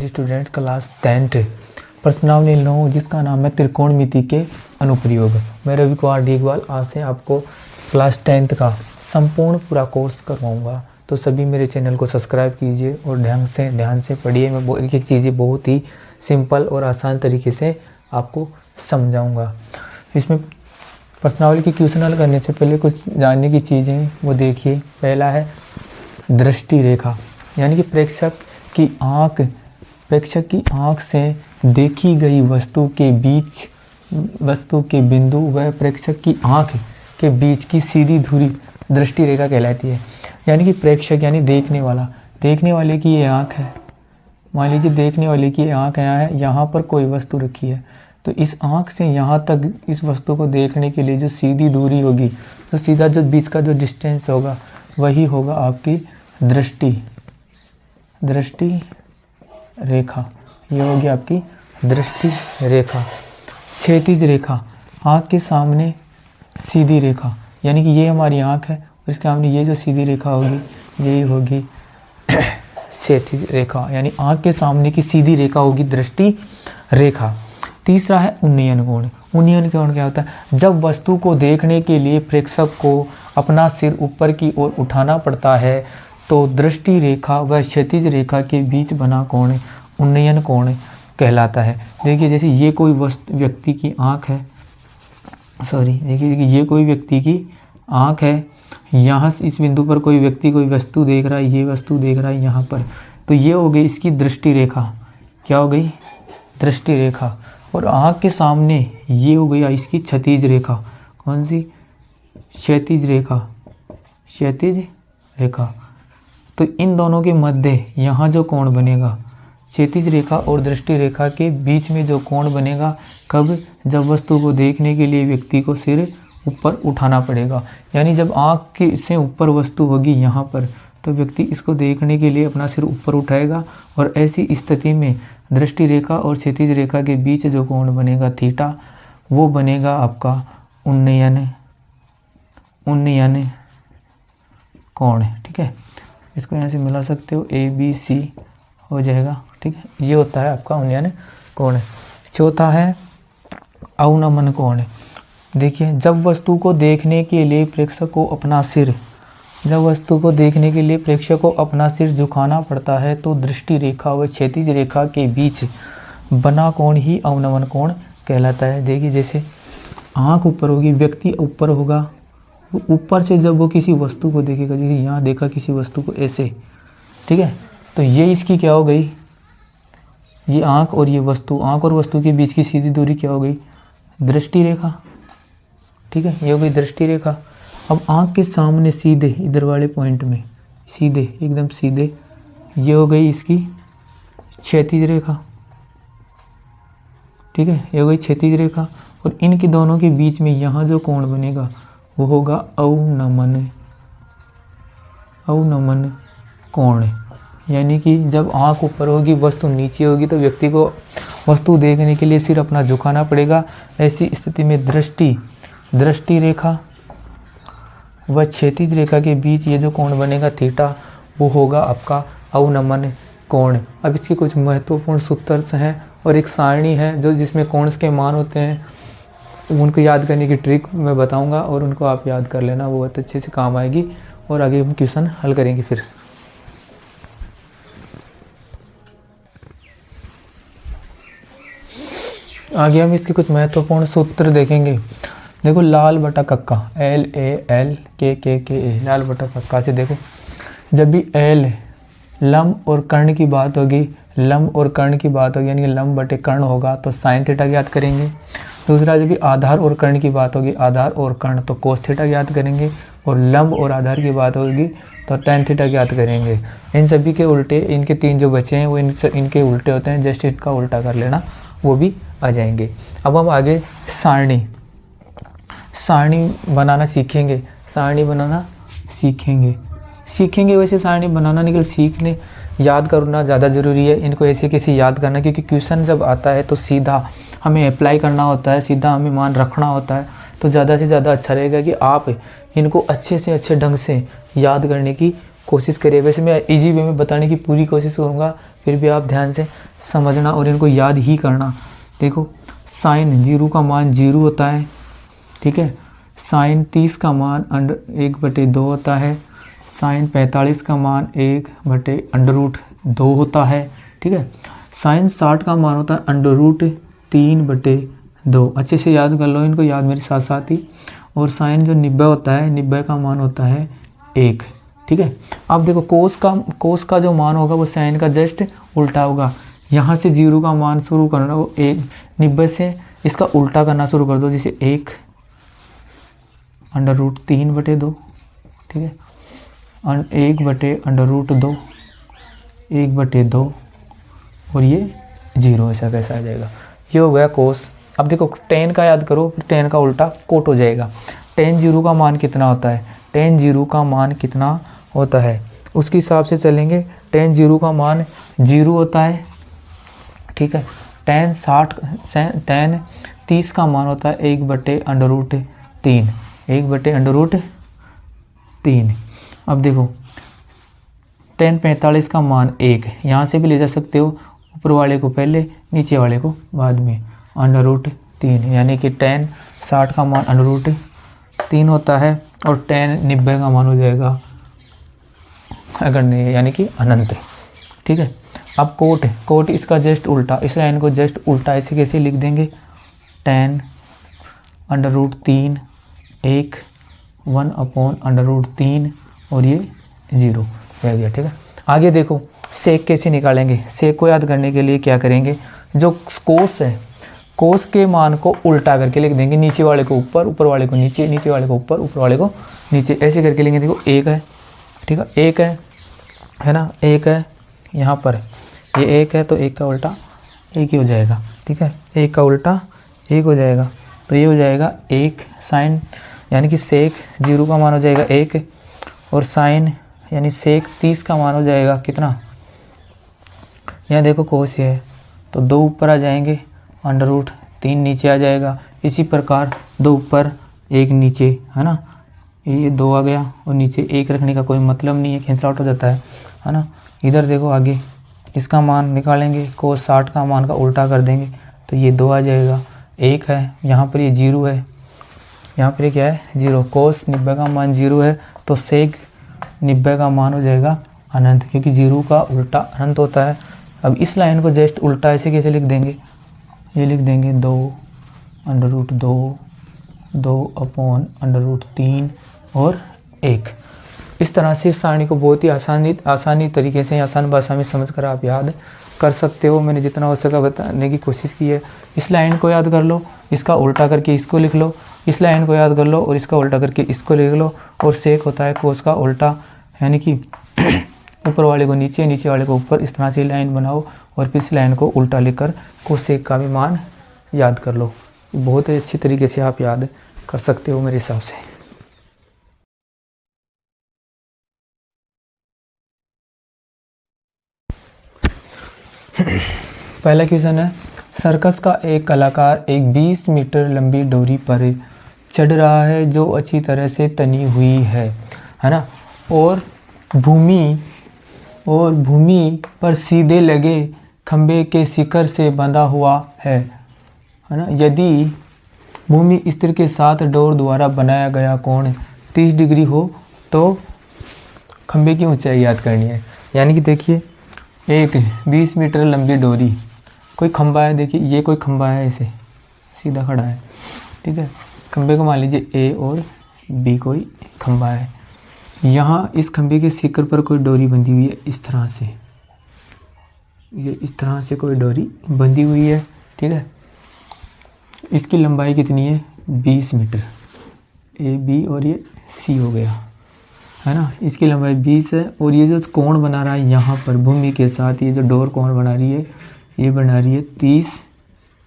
Student class 10th प्रश्नावली 9 जिसका नाम है त्रिकोणमिति के अनुप्रयोग। मैं रवि कुमार ढीगवाल आज से आपको क्लास 10th का संपूर्ण पूरा कोर्स करवाऊंगा। तो सभी मेरे चैनल को सब्सक्राइब कीजिए और ध्यान से पढ़िए। मैं एक एक चीज़ें बहुत ही सिंपल और आसान तरीके से आपको समझाऊंगा। इसमें प्रश्नावली की क्वेश्चन हल करने से पहले कुछ जानने की चीज़ें वो देखिए। पहला है दृष्टि रेखा, यानी कि प्रेक्षक की आँख से देखी गई वस्तु के बीच वस्तु के बिंदु व प्रेक्षक की आँख के बीच की सीधी दूरी दृष्टि रेखा कहलाती है। यानी कि प्रेक्षक यानी देखने वाले की ये आँख है। मान लीजिए देखने वाले की आँख यहाँ है, यहाँ पर कोई वस्तु रखी है, तो इस आँख से यहाँ तक इस वस्तु को देखने के लिए जो सीधी दूरी होगी, तो सीधा जो बीच का जो डिस्टेंस होगा वही होगा आपकी दृष्टि रेखा। ये होगी आपकी दृष्टि रेखा। क्षैतिज रेखा, आँख के सामने सीधी रेखा, यानी कि ये हमारी आँख है, इसके सामने ये जो सीधी रेखा होगी यही होगी क्षैतिज रेखा, यानी आँख के सामने की सीधी रेखा होगी दृष्टि रेखा। तीसरा है उन्नयन कोण। उन्नयन कोण क्या होता है? जब वस्तु को देखने के लिए प्रेक्षक को अपना सिर ऊपर की ओर उठाना पड़ता है तो दृष्टि रेखा व क्षैतिज रेखा के बीच बना कोण उन्नयन कोण कहलाता है। देखिए जैसे ये कोई व्यक्ति की आँख है, देखिए ये कोई व्यक्ति की आँख है, यहाँ से इस बिंदु पर कोई व्यक्ति कोई वस्तु देख रहा है, ये वस्तु देख रहा है यहाँ पर, तो ये हो गई इसकी दृष्टि रेखा। क्या हो गई? दृष्टि रेखा। और आँख के सामने ये हो गई इसकी क्षैतिज रेखा। कौन सी? क्षैतिज रेखा। क्षैतिज रेखा। तो इन दोनों के मध्य यहाँ जो कोण बनेगा, क्षैतिज रेखा और दृष्टि रेखा के बीच में जो कोण बनेगा, कब? जब वस्तु को देखने के लिए व्यक्ति को सिर ऊपर उठाना पड़ेगा। यानी जब आँख से ऊपर वस्तु होगी यहाँ पर, तो व्यक्ति इसको देखने के लिए अपना सिर ऊपर उठाएगा, और ऐसी स्थिति में दृष्टि रेखा और क्षैतिज रेखा के बीच जो कोण बनेगा थीटा, वो बनेगा आपका उन्नयन कोण। ठीक है, इसको यहाँ से मिला सकते हो, ABC हो जाएगा। ठीक है, ये होता है आपका उन्नयन कोण। चौथा है अवनमन कोण। देखिए जब वस्तु को देखने के लिए प्रेक्षक को अपना सिर झुकाना पड़ता है तो दृष्टि रेखा व क्षैतिज रेखा के बीच बना कोण ही अवनमन कोण कहलाता है। देखिए जैसे आँख ऊपर होगी, व्यक्ति ऊपर होगा, ऊपर से जब वो किसी वस्तु को देखेगा, जैसे यहाँ देखा किसी वस्तु को ऐसे, ठीक है, तो ये इसकी क्या हो गई? ये आँख और ये वस्तु, आँख और वस्तु के बीच की सीधी दूरी क्या हो गई? दृष्टि रेखा। ठीक है, ये हो गई दृष्टि रेखा। अब आँख के सामने सीधे इधर वाले पॉइंट में सीधे एकदम सीधे ये हो गई इसकी क्षैतिज रेखा। ठीक है, ये हो गई क्षैतिज रेखा। और इनके दोनों के बीच में यहाँ जो कोण बनेगा वो होगा अवनमन कोण। यानी कि जब आँख ऊपर होगी वस्तु नीचे होगी तो व्यक्ति को वस्तु देखने के लिए सिर अपना झुकाना पड़ेगा। ऐसी स्थिति में दृष्टि रेखा व क्षैतिज रेखा के बीच ये जो कोण बनेगा थीटा, वो होगा आपका अवनमन कोण। अब इसके कुछ महत्वपूर्ण सूत्र हैं और एक सारणी है जो जिसमें कोण के मान होते हैं, उनको याद करने की ट्रिक मैं बताऊंगा और उनको आप याद कर लेना, वो बहुत अच्छे से काम आएगी और आगे हम क्वेश्चन हल करेंगे। फिर आगे हम इसके कुछ महत्वपूर्ण सूत्र देखेंगे। देखो लाल बटा कक्का, LALKKKA, लाल बटा कक्का से देखो, जब भी लंब और कर्ण की बात होगी, यानी कि लंब बटे कर्ण होगा तो साइन थीटा ज्ञात करेंगे। दूसरा जब भी आधार और कर्ण की बात होगी, आधार और कर्ण, तो कोस थीटा ज्ञात करेंगे। और लंब और आधार की बात होगी तो tan थीटा ज्ञात करेंगे। इन सभी के उल्टे, इनके तीन जो बचे हैं वो इनके उल्टे होते हैं, जस्ट इनका उल्टा कर लेना, वो भी आ जाएंगे। अब हम आगे सारणी बनाना सीखेंगे। वैसे सारणी बनाना निकल सीखने याद करना ज़्यादा ज़रूरी है। इनको ऐसे कैसे याद करना, क्योंकि क्वेश्चन जब आता है तो सीधा हमें अप्लाई करना होता है, सीधा हमें मान रखना होता है, तो ज़्यादा से ज़्यादा अच्छा रहेगा कि आप इनको अच्छे से अच्छे ढंग से याद करने की कोशिश करिए। वैसे मैं इजी वे में बताने की पूरी कोशिश करूँगा, फिर भी आप ध्यान से समझना और इनको याद ही करना। देखो साइन 0 का मान 0 होता है, ठीक है। साइन 30 का मान √1/2 होता है। साइन 45 का मान 1/√2 होता है, ठीक है। साइन 60 का मान होता है √3/2। अच्छे से याद कर लो इनको, याद मेरे साथ साथ ही। और साइन जो 90 होता है, 90 का मान होता है 1, ठीक है। अब देखो कोस का जो मान होगा वो साइन का जस्ट उल्टा होगा। यहाँ से 0 का मान शुरू करना, वो 90 से इसका उल्टा करना शुरू कर दो, जैसे 1/3/2, ठीक है। 1/√2, 1/2 और ये 0, ऐसा कैसा आ जाएगा। ये हो गया कोस। अब देखो टेन का याद करो, फिर टेन का उल्टा कोट हो जाएगा। टेन 0 का मान कितना होता है, टेन 0 का मान कितना होता है उसके हिसाब से चलेंगे। टेन 0 का मान 0 होता है, ठीक है। टेन 30 का मान होता है 1/√3, 1/√3। अब देखो टेन 45 का मान 1, यहाँ से भी ले जा सकते हो, ऊपर वाले को पहले नीचे वाले को बाद में, √3, यानी कि टेन 60 का मान √3 होता है और टेन 90 का मान हो जाएगा अगर नहीं, यानी कि अनंत, ठीक है। अब कोट इसका जस्ट उल्टा, इस लाइन को जस्ट उल्टा ऐसे कैसे लिख देंगे, टेन √3 1/√3 और ये 0 रह गया, ठीक है। आगे देखो सेक कैसे निकालेंगे। सेक को याद करने के लिए क्या करेंगे, जो कोस है, कोस के मान को उल्टा करके लिख देंगे, नीचे वाले को ऊपर, ऊपर वाले को नीचे, नीचे वाले को ऊपर, ऊपर वाले को नीचे, ऐसे करके लेंगे। देखो 1 है, ठीक है, 1 है ना, 1 है यहाँ पर, ये 1 है तो 1 का उल्टा 1 ही हो जाएगा, ठीक है। 1 का उल्टा 1 हो जाएगा, तो ये हो जाएगा 1 साइन, यानी कि सेक 0 का मान हो जाएगा 1, और साइन यानी सेक 30 का मान हो जाएगा कितना, यहाँ देखो कोस ये है तो 2 ऊपर आ जाएंगे, √3 नीचे आ जाएगा। इसी प्रकार 2 ऊपर 1 नीचे, है ना, ये 2 आ गया और नीचे 1 रखने का कोई मतलब नहीं है, कैंसिल आउट हो जाता है ना। इधर देखो आगे इसका मान निकालेंगे, कोस 60 का मान का उल्टा कर देंगे तो ये 2 आ जाएगा। 1 है, यहाँ पर ये 0 है, यहाँ पर क्या है 0। कोस 90 का मान 0 है तो सेक 90 का मान हो जाएगा अनंत, क्योंकि 0 का उल्टा अनंत होता है। अब इस लाइन को जस्ट उल्टा ऐसे कैसे लिख देंगे, ये लिख देंगे 2/√2, 2/√3 और 1। इस तरह से इस सारणी को बहुत ही आसानी तरीके से, आसान भाषा में समझकर आप याद कर सकते हो। मैंने जितना हो सका बताने की कोशिश की है। इस लाइन को याद कर लो, इसका उल्टा करके इसको लिख लो, इस लाइन को याद कर लो और इसका उल्टा करके इसको लिख लो। और सेक होता है कोस का उल्टा, यानी कि ऊपर वाले को नीचे, नीचे वाले को ऊपर, इस तरह से लाइन बनाओ और फिर इस लाइन को उल्टा लिखकर कोसेक का भी मान याद कर लो। बहुत ही अच्छी तरीके से आप याद कर सकते हो मेरे हिसाब से। पहला क्वेश्चन है, सर्कस का एक कलाकार एक 20 मीटर लंबी डोरी पर चढ़ रहा है जो अच्छी तरह से तनी हुई है ना, और भूमि पर सीधे लगे खंबे के शिखर से बंधा हुआ है ना। यदि भूमि स्थिर के साथ डोर द्वारा बनाया गया कोण 30 डिग्री हो तो खंबे की ऊंचाई याद करनी है। यानी कि देखिए एक 20 मीटर लंबी डोरी, कोई खंबा है, देखिए ये कोई खंबा है, ऐसे सीधा खड़ा है, ठीक है। खंबे को मान लीजिए ए और बी कोई खंबा है। यहाँ इस खंबे के शिखर पर कोई डोरी बंधी हुई है, इस तरह से, ये इस तरह से कोई डोरी बंधी हुई है, ठीक है। इसकी लंबाई कितनी है 20 मीटर, ए बी और ये सी हो गया, है ना। इसकी लंबाई 20 है और ये जो कोण बना रहा है यहाँ पर भूमि के साथ, ये जो डोर कोण बना रही है, ये बना रही है 30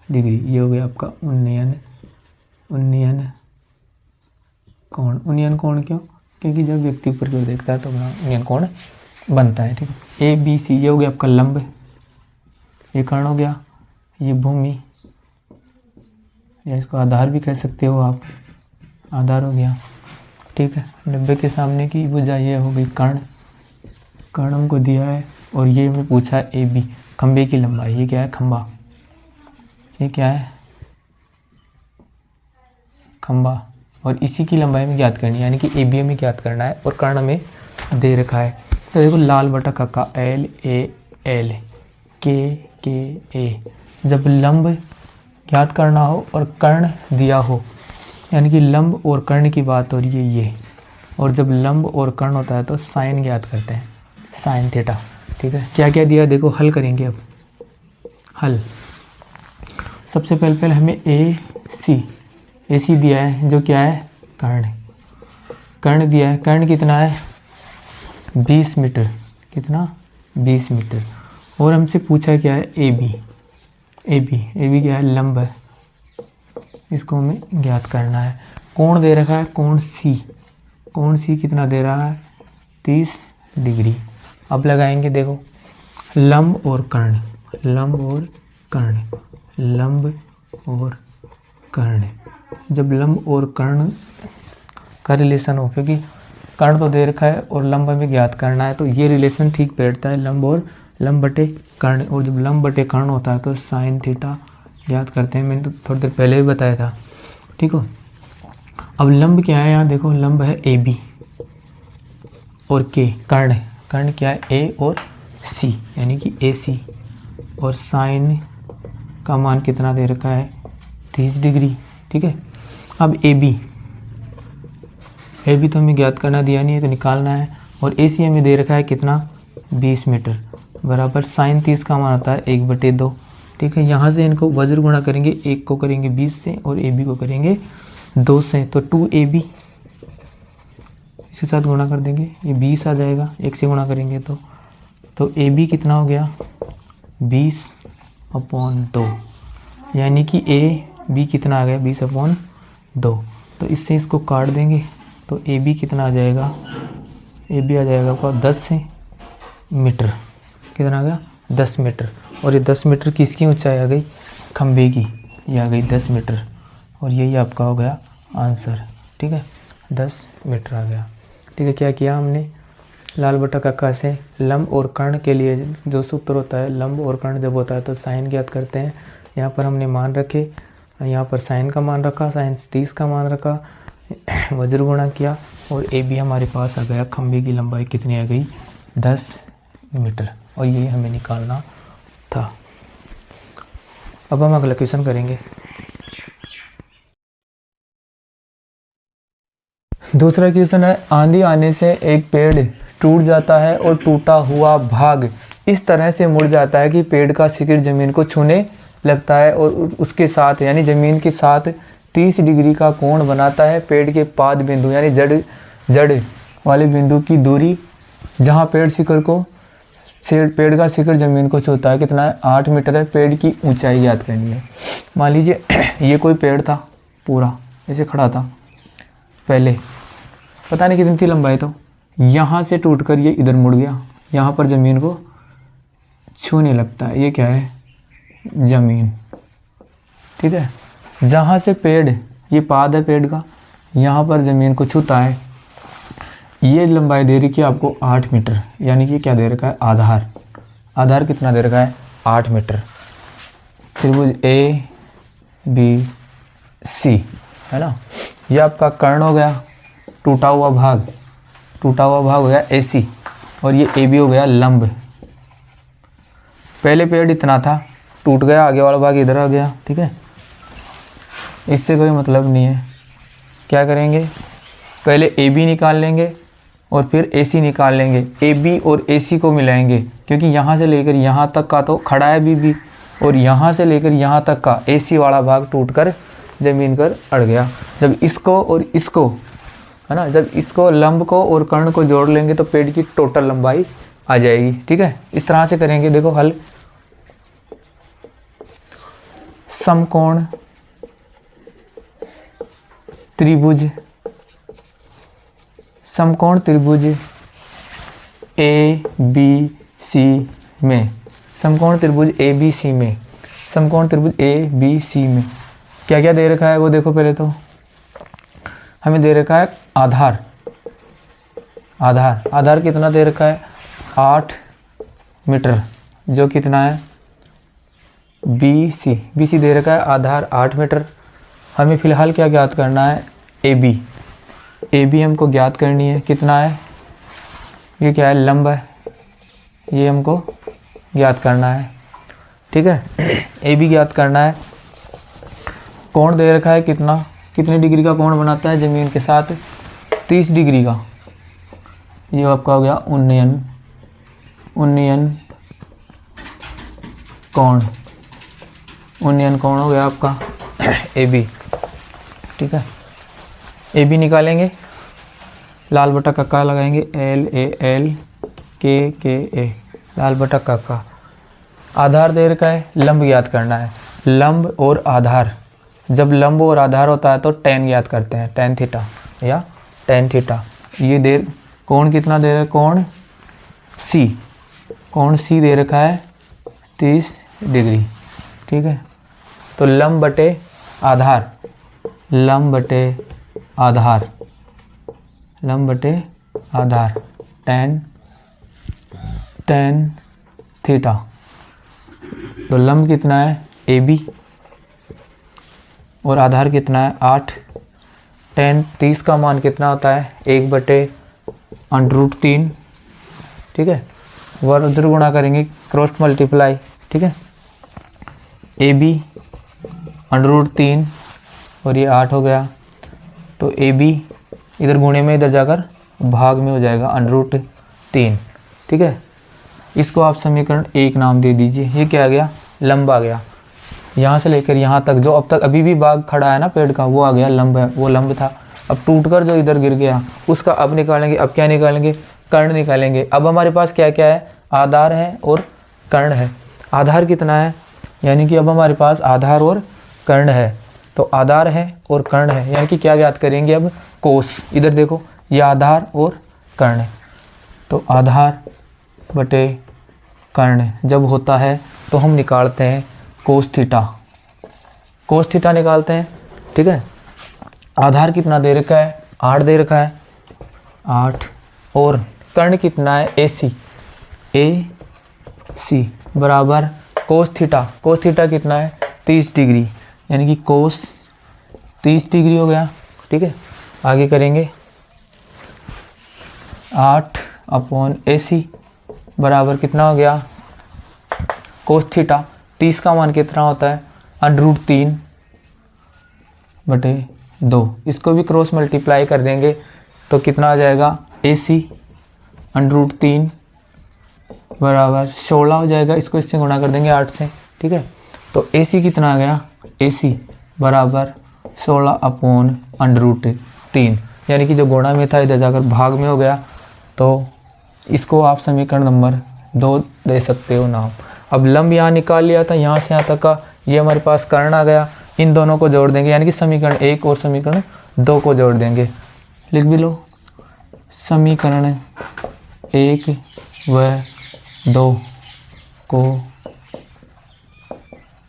डिग्री। ये हो गया आपका उन्नयन कोण। उन्नयन कोण क्यों, क्योंकि जब व्यक्ति ऊपर की ओर देखता है तो उन्नयन कोण बनता है, ठीक है। ए बी सी, ये हो गया आपका लंब, ये कर्ण हो गया, ये भूमि, या इसको आधार भी कह सकते हो आप, आधार हो गया, ठीक है। 90 के सामने की भुजा ये हो गई कर्ण, कर्ण हमको दिया है और ये हमें पूछा है ए बी, खंबे की लंबाई। ये क्या है? खंबा। ये क्या है? खंबा। और इसी की लंबाई में ज्ञात करनी है, यानी कि ए बी हमें ज्ञात करना है और कर्ण हमें दे रखा है। तो देखो लाल बटा कक्का एल ए एल के ए। जब लंब ज्ञात करना हो और कर्ण दिया हो, यानी कि लंब और कर्ण की बात हो रही है ये, और जब लंब और कर्ण होता है तो साइन ज्ञात करते हैं, साइन थीटा। ठीक है, क्या क्या दिया देखो, हल करेंगे अब। हल सबसे पहले हमें ए सी दिया है, जो क्या है? कर्ण। कर्ण दिया है, कर्ण कितना है? 20 मीटर। कितना? 20 मीटर। और हमसे पूछा क्या है? ए बी क्या है? लंब है, इसको हमें ज्ञात करना है। कोण दे रखा है, कोण सी कितना दे रहा है? 30 डिग्री। अब लगाएंगे देखो लंब और कर्ण, जब लंब और कर्ण का रिलेशन हो, क्योंकि कर्ण तो दे रखा है और लंब हमें ज्ञात करना है, तो ये रिलेशन ठीक बैठता है, लंब बटे कर्ण। और जब लंब बटे कर्ण होता है तो साइन थीटा ज्ञात करते हैं। मैंने तो थोड़ी देर पहले भी बताया था। ठीक हो, अब लंब क्या है? यहाँ देखो लंब है ए बी और के। कर्ण क्या है? ए और सी, यानी कि ए सी। और साइन का मान कितना दे रखा है? 30 डिग्री। ठीक है, अब ए बी तो हमें ज्ञात करना दिया नहीं है, तो निकालना है। और ए सी हमें दे रखा है कितना? 20 मीटर बराबर साइन 30 का मान आता है 1/2। ठीक है, यहाँ से इनको वज्र गुणा करेंगे, एक को करेंगे 20 से और ए बी को करेंगे 2 से, तो 2ab इसके साथ गुणा कर देंगे, ये 20 आ जाएगा, 1 से गुणा करेंगे तो ए बी कितना हो गया? 20/2, यानी कि ए बी कितना आ गया? 20/2। तो इससे इसको काट देंगे तो ए बी कितना आ जाएगा? ए बी आ जाएगा आपका 10 मीटर। कितना आ गया? 10 मीटर। और ये 10 मीटर किसकी ऊंचाई आ गई? खंबे की, ये आ गई 10 मीटर। और यही आपका हो गया आंसर। ठीक है, 10 मीटर आ गया। ठीक है, क्या किया हमने? लाल बटा कक्का से लंब और कर्ण के लिए जो सूत्र होता है, लंब और कर्ण जब होता है तो साइन ज्ञात करते हैं। यहाँ पर हमने मान रखे, यहाँ पर साइन का मान रखा, साइन 30 का मान रखा, वज्र गुणा किया और ए बी हमारे पास आ गया। खंबे की लंबाई कितनी आ गई? 10 मीटर। और ये हमें निकालना था। अब हम अगला क्वेश्चन करेंगे। दूसरा क्वेश्चन है, आंधी आने से एक पेड़ टूट जाता है और टूटा हुआ भाग इस तरह से मुड़ जाता है कि पेड़ का शिखर जमीन को छूने लगता है और उसके साथ यानी जमीन के साथ 30 डिग्री का कोण बनाता है। पेड़ के पाद बिंदु यानी जड़ वाले बिंदु की दूरी, जहाँ पेड़ का शिखर जमीन को छूता है, कितना है? 8 मीटर है। पेड़ की ऊंचाई ज्ञात करनी है। मान लीजिए ये कोई पेड़ था, पूरा ऐसे खड़ा था, पहले पता नहीं कितनी थी लंबाई, तो यहाँ से टूटकर ये इधर मुड़ गया, यहाँ पर ज़मीन को छूने लगता है। ये क्या है? ज़मीन। ठीक है, जहाँ से पेड़, ये पाद है पेड़ का, यहाँ पर ज़मीन को छूता है, ये लंबाई दे रखी है आपको 8 मीटर, यानी कि क्या दे रखा है? आधार कितना दे रखा है? 8 मीटर। त्रिभुज ए बी सी है ना, ये आपका कर्ण हो गया, टूटा हुआ भाग हो गया ए सी, और ये ए बी हो गया लंब। पहले पेड़ इतना था, टूट गया, आगे वाला भाग इधर आ गया। ठीक है, इससे कोई मतलब नहीं है। क्या करेंगे? पहले ए बी निकाल लेंगे और फिर ए सी निकाल लेंगे। ए बी और ए सी को मिलाएंगे, क्योंकि यहाँ से लेकर यहाँ तक का तो खड़ा है बी, और यहाँ से लेकर यहाँ तक का ए सी वाला भाग टूटकर जमीन पर अड़ गया। जब इसको और इसको है ना, जब इसको लंब को और कर्ण को जोड़ लेंगे तो पेड़ की टोटल लंबाई आ जाएगी। ठीक है, इस तरह से करेंगे। देखो हल, समकोण त्रिभुज ए बी सी में, समकोण त्रिभुज ए बी सी में, समकोण त्रिभुज ए बी सी में क्या क्या दे रखा है वो देखो। पहले तो हमें दे रखा है आधार कितना दे रखा है? 8 मीटर, जो कितना है BC दे रखा है, आधार 8 मीटर। हमें फ़िलहाल क्या ज्ञात करना है, AB हमको ज्ञात करनी है। कितना है, ये क्या है, लंब है, ये हमको ज्ञात करना है। ठीक है, AB ज्ञात करना है। कोण दे रखा है कितने डिग्री का कोण बनाता है ज़मीन के साथ, 30 डिग्री का। ये आपका हो गया उन्नयन कोण हो गया आपका AB। ठीक है, AB निकालेंगे, लाल बटा कक्का लगाएंगे, LAL KA, लाल बटा कक्का। आधार दे रखा है, लंब ज्ञात करना है। लंब और आधार, जब लंब और आधार होता है तो tan ज्ञात करते हैं, tan थीटा या tan थीटा। ये देर कोण कितना दे रहा है, कोण C दे रखा है 30 डिग्री। ठीक है, तो लंब बटे आधार tan थीटा। तो लंब कितना है AB और आधार कितना है 8। tan 30 का मान कितना होता है, 1/√3। ठीक है, वर उधर गुणा करेंगे, क्रॉस मल्टीप्लाई। ठीक है, AB √3 और ये 8 हो गया, तो AB इधर गुणे में इधर जाकर भाग में हो जाएगा √3। ठीक है, इसको आप समीकरण 1 नाम दे दीजिए। ये क्या आ गया, लंब आ गया। यहाँ से लेकर यहाँ तक जो अब तक अभी भी भाग खड़ा है ना पेड़ का, वो आ गया लंब है, वो लंब था। अब टूटकर जो इधर गिर गया उसका अब निकालेंगे। अब क्या निकालेंगे, कर्ण निकालेंगे। अब हमारे पास क्या क्या है, आधार है और कर्ण है। आधार कितना है, यानी कि अब हमारे पास आधार और कर्ण है, तो आधार है और कर्ण है, यानी कि क्या ज्ञात करेंगे अब, कोस। इधर देखो, ये आधार और कर्ण है, तो आधार बटे कर्ण जब होता है तो हम निकालते हैं कोस थीटा निकालते हैं। ठीक है, आधार कितना दे रखा है, 8 दे रखा है, 8, और कर्ण कितना है, AC बराबर कोस थीटा कितना है 30 डिग्री, यानी कि कोस 30 डिग्री हो गया। ठीक है, आगे करेंगे 8/AC बराबर कितना हो गया, कोस थीटा 30 का मान कितना होता है, √3/2। इसको भी क्रॉस मल्टीप्लाई कर देंगे तो कितना आ जाएगा, AC √3 बराबर 16 हो जाएगा। इसको इससे गुणा कर देंगे 8 से। ठीक है, तो AC कितना आ गया, AC बराबर 16/√3, यानी कि जो गुणा में था इधर जाकर भाग में हो गया। तो इसको आप समीकरण नंबर 2 दे सकते हो नाम। अब लंब यहाँ निकाल लिया था, यहाँ से यहाँ तक का, ये हमारे पास कर्ण आ गया। इन दोनों को जोड़ देंगे, यानी कि समीकरण 1 और समीकरण 2 को जोड़ देंगे। लिख भी लो, समीकरण 1 व 2 को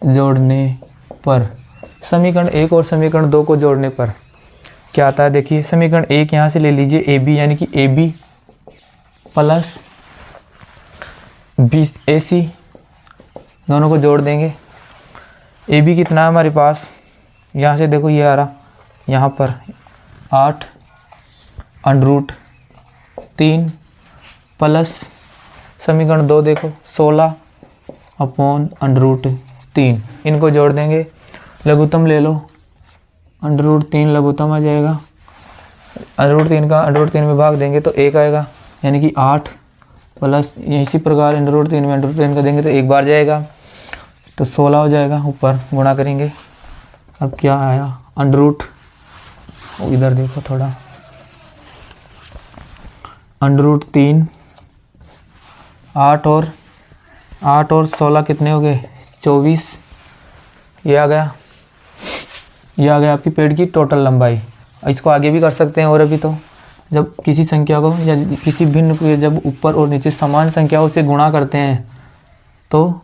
जोड़ने पर, समीकरण 1 और समीकरण 2 को जोड़ने पर क्या आता है, देखिए समीकरण 1 यहाँ से ले लीजिए AB, यानी कि AB प्लस AC, दोनों को जोड़ देंगे। AB कितना है हमारे पास, यहाँ से देखो ये आ रहा, यहाँ पर 8/√3 प्लस समीकरण 2 देखो 16/√3, इनको जोड़ देंगे। लघुत्तम ले लो, √3 लघुत्तम आ जाएगा, √3 का √3 में भाग देंगे तो 1 आएगा, यानी कि 8 प्लस इसी प्रकार √3 में √3 का देंगे तो 1 बार जाएगा, तो 16 हो जाएगा। ऊपर गुणा करेंगे, अब क्या आया, इधर देखो थोड़ा, √3 8 और 16 कितने हो गए, 24। ये आ गया आपकी पेड़ की टोटल लंबाई। इसको आगे भी कर सकते हैं, और अभी तो जब किसी संख्या को या किसी भिन्न को जब ऊपर और नीचे समान संख्याओं से गुणा करते हैं तो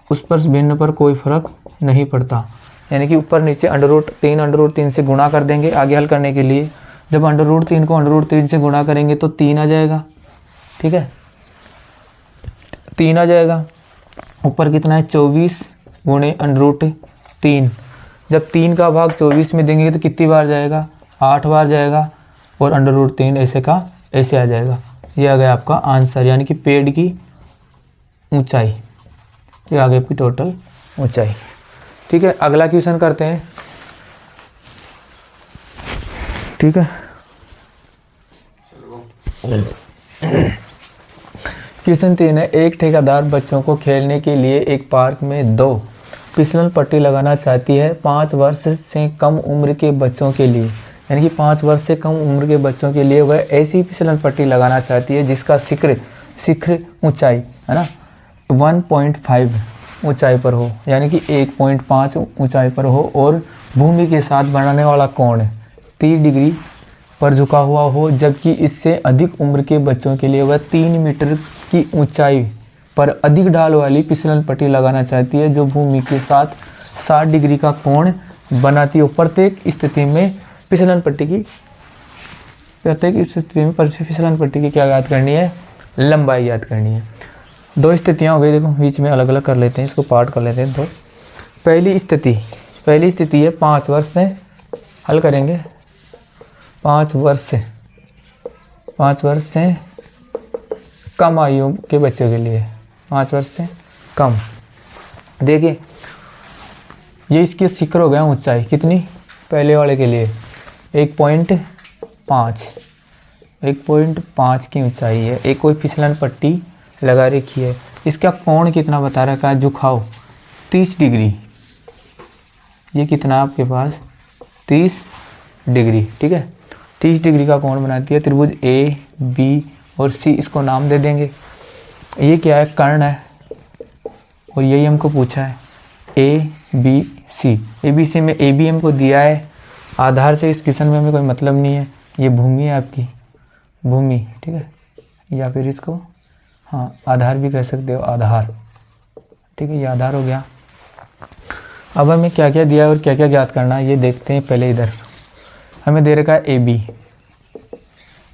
उस पर भिन्न पर कोई फर्क नहीं पड़ता, यानी कि ऊपर नीचे √3 से गुणा कर देंगे आगे हल करने के लिए। जब √3 को √3 से गुणा करेंगे तो 3 आ जाएगा। ठीक है, 3 आ जाएगा। ऊपर कितना है 24 गुणे √3। जब 3 का भाग 24 में देंगे तो कितनी बार जाएगा, 8 बार जाएगा, और √3 ऐसे का ऐसे आ जाएगा। ये आ गया आपका आंसर, यानी कि पेड़ की ऊंचाई। ये आ गई आपकी टोटल ऊंचाई। ठीक है, अगला क्वेश्चन करते हैं। ठीक है, क्वेश्चन 3 है, एक ठेकेदार बच्चों को खेलने के लिए एक पार्क में 2 फिसलन पट्टी लगाना चाहती है 5 वर्ष से कम उम्र के बच्चों के लिए। यानी कि 5 वर्ष से कम उम्र के बच्चों के लिए वह ऐसी फिसलन पट्टी लगाना चाहती है जिसका शिखर ऊंचाई है ना 1.5 ऊंचाई पर हो, यानी कि 1.5 ऊंचाई पर हो, और भूमि के साथ बनाने वाला कोण 30 डिग्री पर झुका हुआ हो, जबकि इससे अधिक उम्र के बच्चों के लिए वह 3 मीटर की ऊंचाई पर अधिक ढाल वाली फिसलन पट्टी लगाना चाहती है जो भूमि के साथ 60 डिग्री का कोण बनाती हो। प्रत्येक स्थिति में फिसलन पट्टी की फिसलन पट्टी की क्या याद करनी है, लंबाई याद करनी है। 2 स्थितियाँ हो गई, देखो बीच में अलग अलग कर लेते हैं, इसको पार्ट कर लेते हैं। तो पहली स्थिति है 5 वर्ष से, हल करेंगे 5 वर्ष से कम आयु के बच्चों के लिए, 5 वर्ष से कम। देखिए ये इसके शिखर हो गया ऊंचाई कितनी, पहले वाले के लिए 1.5 की ऊंचाई है। एक कोई फिसलन पट्टी लगा रखी है, इसका कोण कितना बता रखा है, झुकाव 30 डिग्री। ये कितना आपके पास 30 डिग्री। ठीक है, 30 डिग्री का कोण बनाती है त्रिभुज ए बी और सी, इसको नाम दे देंगे। ये क्या है, कर्ण है, और यही हमको पूछा है A B C. A B C में ए बी हमको दिया है, आधार से इस क्वेश्चन में हमें कोई मतलब नहीं है। ये भूमि है आपकी, भूमि। ठीक है, या फिर इसको हाँ आधार भी कह सकते हो, आधार। ठीक है, ये आधार हो गया। अब हमें क्या क्या दिया है और क्या क्या ज्ञात करना है ये देखते हैं। पहले इधर हमें दे रखा है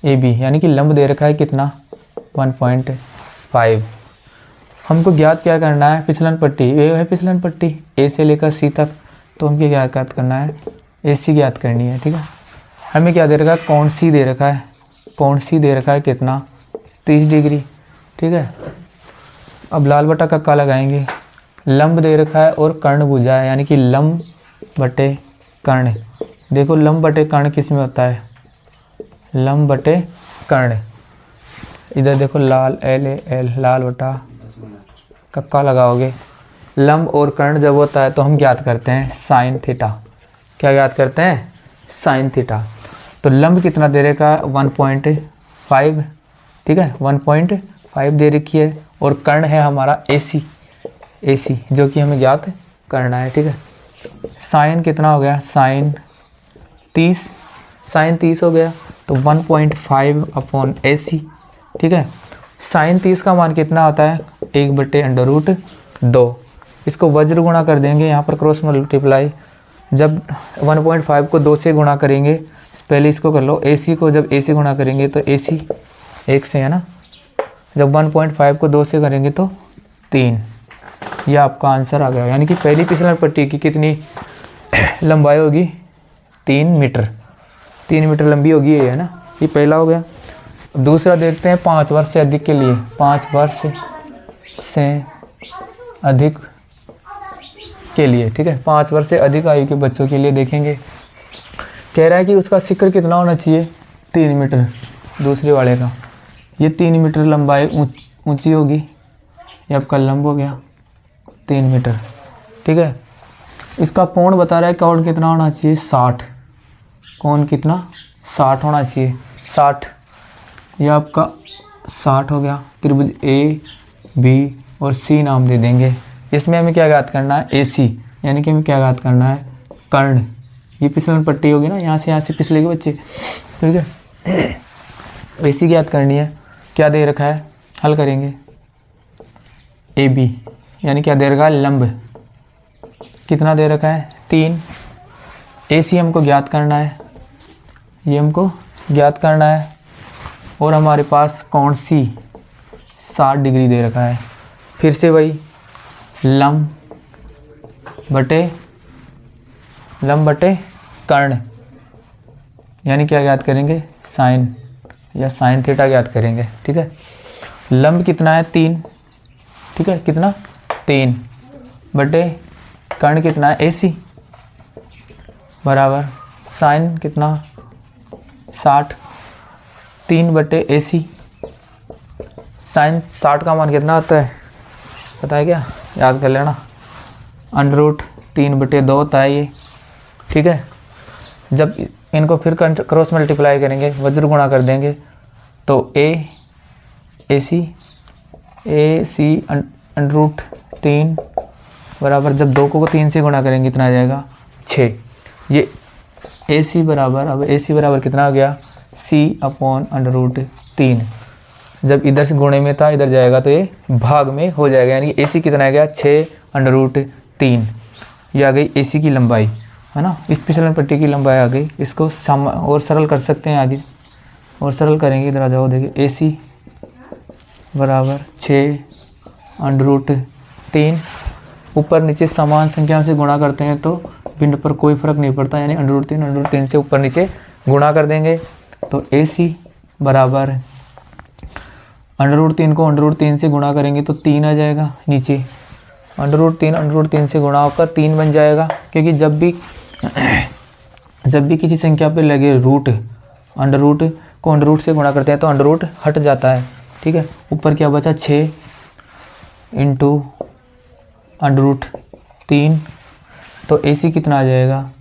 ए बी यानी कि लंब दे रखा है कितना 1.5। हमको ज्ञात क्या करना है, फिसलन पट्टी। ये है फिसलन पट्टी ए से लेकर सी तक, तो हमको क्या ज्ञात करना है, ए सी ज्ञात करनी है। ठीक है, हमें क्या दे रखा है, कोण सी दे रखा है, कोण सी दे रखा है कितना 30 डिग्री। ठीक है, अब लाल बटा कक्का लगाएंगे। लंब दे रखा है और कर्ण भुजा है, यानी कि लंब बटे कर्ण। देखो लंब बटे कर्ण किस में होता है, लंब बटे कर्ण। इधर देखो लाल एल लाल बटा कक्का लगाओगे। लंब और कर्ण जब होता है तो हम ज्ञात करते हैं साइन थीटा। क्या ज्ञात करते हैं, साइन थीटा। तो लंब कितना दे रखा है 1.5। ठीक है, 1.5 दे रखी है, और कर्ण है हमारा ए सी जो कि हमें ज्ञात करना है। ठीक है, साइन कितना हो गया, साइन 30 हो गया, तो 1.5 अपॉन ए सी। ठीक है, साइन 30 का मान कितना होता है 1/√2। इसको वज्र गुणा कर देंगे, यहाँ पर क्रॉस मल्टीप्लाई। जब 1.5 को 2 से गुणा करेंगे, पहले इसको कर लो, ए सी को जब ए से गुणा करेंगे तो ए सी 1 से है ना, जब 1.5 को 2 से करेंगे तो 3। यह आपका आंसर आ गया। यानी कि पहली फिसलन पट्टी की कितनी लंबाई होगी 3 मीटर लंबी होगी ये, है ना। ये पहला हो गया। दूसरा देखते हैं 5 वर्ष से अधिक के लिए, 5 वर्ष से अधिक के लिए। ठीक है, 5 वर्ष से अधिक आयु के बच्चों के लिए देखेंगे। कह रहा है कि उसका शिखर कितना होना चाहिए 3 मीटर। दूसरे वाले का ये 3 मीटर लंबाई ऊंची होगी, ये आपका लंब हो गया 3 मीटर। ठीक है, इसका कोण बता रहा है, कोण कितना होना चाहिए 60। कोण कितना 60 होना चाहिए, 60। यह आपका 60 हो गया। त्रिभुज ए बी और सी नाम दे देंगे। इसमें हमें क्या ज्ञात करना है, ए सी, यानी कि हमें क्या ज्ञात करना है, कर्ण। ये फिसलन पट्टी होगी ना, यहाँ से फिसलेगे बच्चे। ठीक है, ए सी ज्ञात करनी है। क्या दे रखा है, हल करेंगे। ए बी यानी क्या दे रखा है, लंब कितना दे रखा है 3। ए सी हमको ज्ञात करना है, ये हमको ज्ञात करना है। और हमारे पास कोण सी 60 डिग्री दे रखा है। फिर से वही लंब बटे कर्ण, यानी क्या ज्ञात करेंगे, साइन या साइन थीटा ज्ञात करेंगे। ठीक है, लंब कितना है 3, ठीक है, कितना 3 बटे कर्ण कितना है AC बराबर साइन कितना 60, 3 बटे AC, साइन 60 का मान कितना होता है पता है क्या, याद कर लेना, √3/2 होता है ये। ठीक है, जब इनको फिर क्रॉस मल्टीप्लाई करेंगे, वज्र गुणा कर देंगे तो AC √3 बराबर, जब 2 को 3 से गुणा करेंगे कितना आ जाएगा 6। ये AC बराबर, अब AC बराबर कितना हो गया C/√3, जब इधर से गुणे में था इधर जाएगा तो ये भाग में हो जाएगा, यानी AC कितना आ गया 6/√3। ये आ गई AC की लंबाई, है ना, इस फिसलन पट्टी की लंबाई आ गई। इसको और सरल कर सकते हैं आगे, और सरल करेंगे, इधर आ जाओ, देखिए AC बराबर 6/√3, ऊपर नीचे समान संख्याओं से गुणा करते हैं तो भिन्न पर कोई फर्क नहीं पड़ता, यानी √3 से ऊपर नीचे गुणा कर देंगे तो AC बराबर √3 को √3 से गुणा करेंगे तो 3 आ जाएगा नीचे, √3 से गुणा होकर 3 बन जाएगा, क्योंकि जब भी किसी संख्या पे लगे रूट, अंडर रूट से गुणा करते हैं तो अंडर रूट हट जाता है। ठीक है, ऊपर क्या बचा 6 × √3, तो AC कितना आ जाएगा,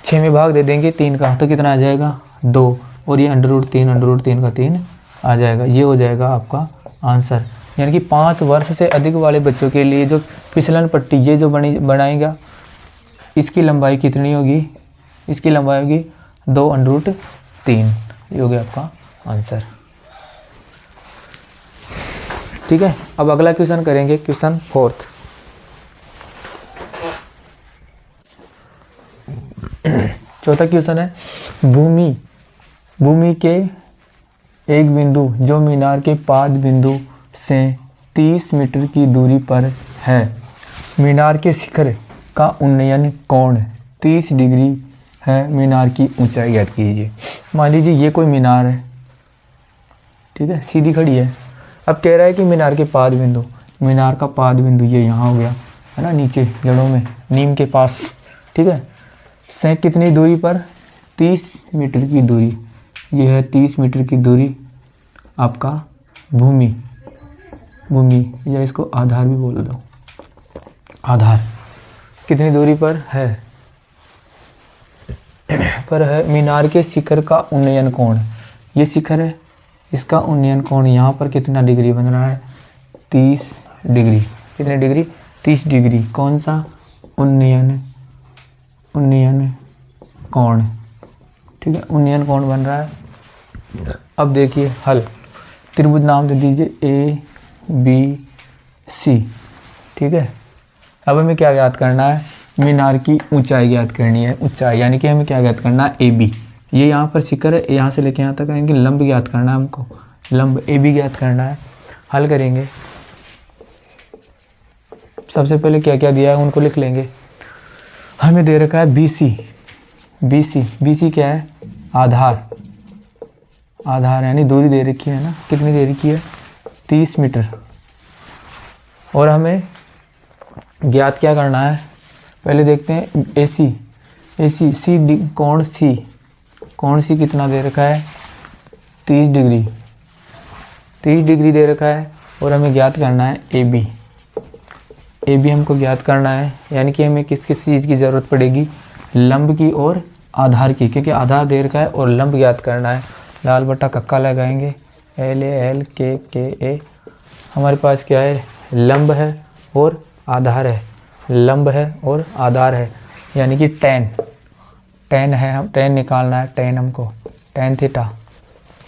6 में भाग दे देंगे 3 का तो कितना आ जाएगा 2, और ये √3 का 3 आ जाएगा। ये हो जाएगा आपका आंसर, यानी कि 5 वर्ष से अधिक वाले बच्चों के लिए जो फिसलन पट्टी ये जो बनाएगा, इसकी लंबाई कितनी होगी, इसकी लंबाई होगी 2√3। ये हो गया आपका आंसर। ठीक है, अब अगला क्वेश्चन करेंगे, क्वेश्चन 4th। चौथा क्वेश्चन है, भूमि के एक बिंदु जो मीनार के पाद बिंदु से 30 मीटर की दूरी पर है, मीनार के शिखर का उन्नयन कोण 30 डिग्री है, मीनार की ऊंचाई ज्ञात कीजिए। मान लीजिए ये कोई मीनार है, ठीक है, सीधी खड़ी है। अब कह रहा है कि मीनार का पाद बिंदु ये यहाँ हो गया, है ना, नीचे जड़ों में नीम के पास। ठीक है, से कितनी दूरी पर, 30 मीटर की दूरी, ये है 30 मीटर की दूरी आपका भूमि, या इसको आधार भी बोल दो, आधार कितनी दूरी पर है मीनार के शिखर का उन्नयन कोण, ये शिखर है, इसका उन्नयन कोण यहाँ पर कितना डिग्री बन रहा है 30 डिग्री। कितने डिग्री 30 डिग्री। कौन सा उन्नयन कोण, ठीक है, उन्नयन कोण बन रहा है। अब देखिए हल, त्रिभुज नाम दे दीजिए ABC। ठीक है, अब हमें क्या ज्ञात करना है, मीनार की ऊंचाई ज्ञात करनी है, ऊंचाई, यानी कि हमें क्या ज्ञात करना है AB। ये यहाँ पर शिखर है, यहाँ से लेके यहाँ तक आएंगे, लंब ज्ञात करना है हमको, लंब AB ज्ञात करना है। हल करेंगे, सबसे पहले क्या क्या दिया है उनको लिख लेंगे। हमें दे रखा है BC क्या है, आधार यानी दूरी दे रखी है ना, कितनी दे रखी है 30 मीटर। और हमें ज्ञात क्या करना है, पहले देखते हैं AC कोण C कितना दे रखा है 30 डिग्री दे रखा है। और हमें ज्ञात करना है AB हमको ज्ञात करना है, यानी कि हमें किस चीज़ की ज़रूरत पड़ेगी, लंब की और आधार की, क्योंकि आधार दे रखा है और लंब ज्ञात करना है। लाल बट्टा कक्का लगाएंगे, LALKKA, हमारे पास क्या है, लंब है और आधार है, लंब है और आधार है, यानी कि tan है, हम tan निकालना है, tan हमको tan थीटा।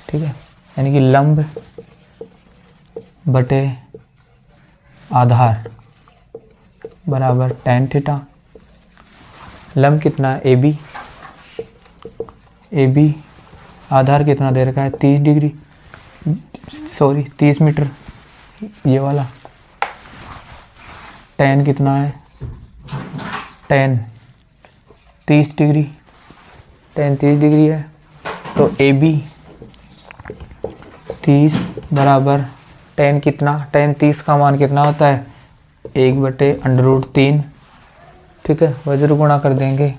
ठीक है, यानी कि लंब बटे आधार बराबर tan थीटा। लंब कितना है AB, आधार कितना दे रखा है 30 मीटर, ये वाला tan कितना है, tan 30 डिग्री, tan 30 डिग्री है। तो AB 30 बराबर tan कितना, tan 30 का मान कितना होता है 1/√3, ठीक है, वज्र गुणा कर देंगे।